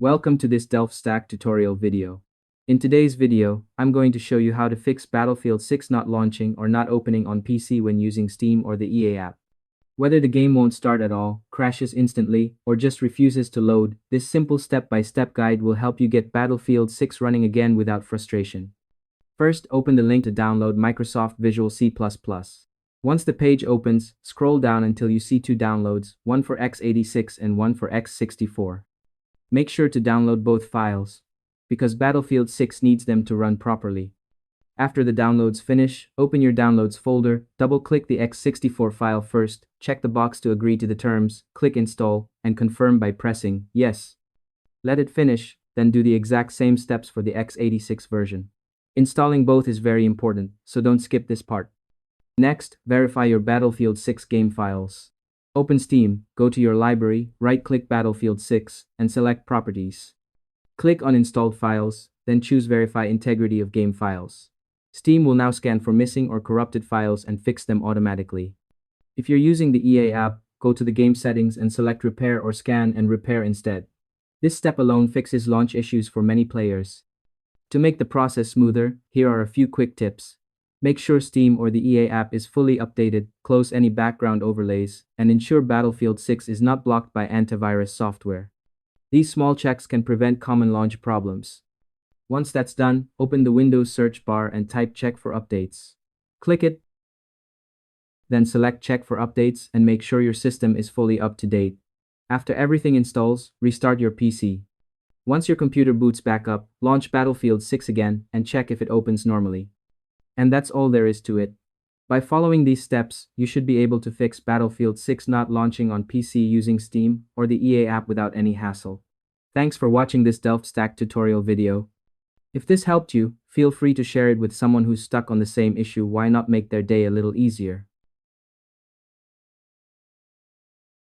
Welcome to this DelftStack tutorial video. In today's video, I'm going to show you how to fix Battlefield 6 not launching or not opening on PC when using Steam or the EA app. Whether the game won't start at all, crashes instantly, or just refuses to load, this simple step-by-step guide will help you get Battlefield 6 running again without frustration. First, open the link to download Microsoft Visual C++. Once the page opens, scroll down until you see two downloads, one for x86 and one for x64. Make sure to download both files, because Battlefield 6 needs them to run properly. After the downloads finish, open your downloads folder, double-click the x64 file first, check the box to agree to the terms, click install, and confirm by pressing yes. Let it finish, then do the exact same steps for the x86 version. Installing both is very important, so don't skip this part. Next, verify your Battlefield 6 game files. Open Steam, go to your library, right-click Battlefield 6, and select Properties. Click on Installed Files, then choose Verify Integrity of Game Files. Steam will now scan for missing or corrupted files and fix them automatically. If you're using the EA app, go to the game settings and select Repair or Scan and Repair instead. This step alone fixes launch issues for many players. To make the process smoother, here are a few quick tips. Make sure Steam or the EA app is fully updated, close any background overlays, and ensure Battlefield 6 is not blocked by antivirus software. These small checks can prevent common launch problems. Once that's done, open the Windows search bar and type Check for Updates. Click it, then select Check for Updates and make sure your system is fully up to date. After everything installs, restart your PC. Once your computer boots back up, launch Battlefield 6 again and check if it opens normally. And that's all there is to it. By following these steps, you should be able to fix Battlefield 6 not launching on PC using Steam or the EA app without any hassle. Thanks for watching this DelftStack tutorial video. If this helped you, feel free to share it with someone who's stuck on the same issue. Why not make their day a little easier?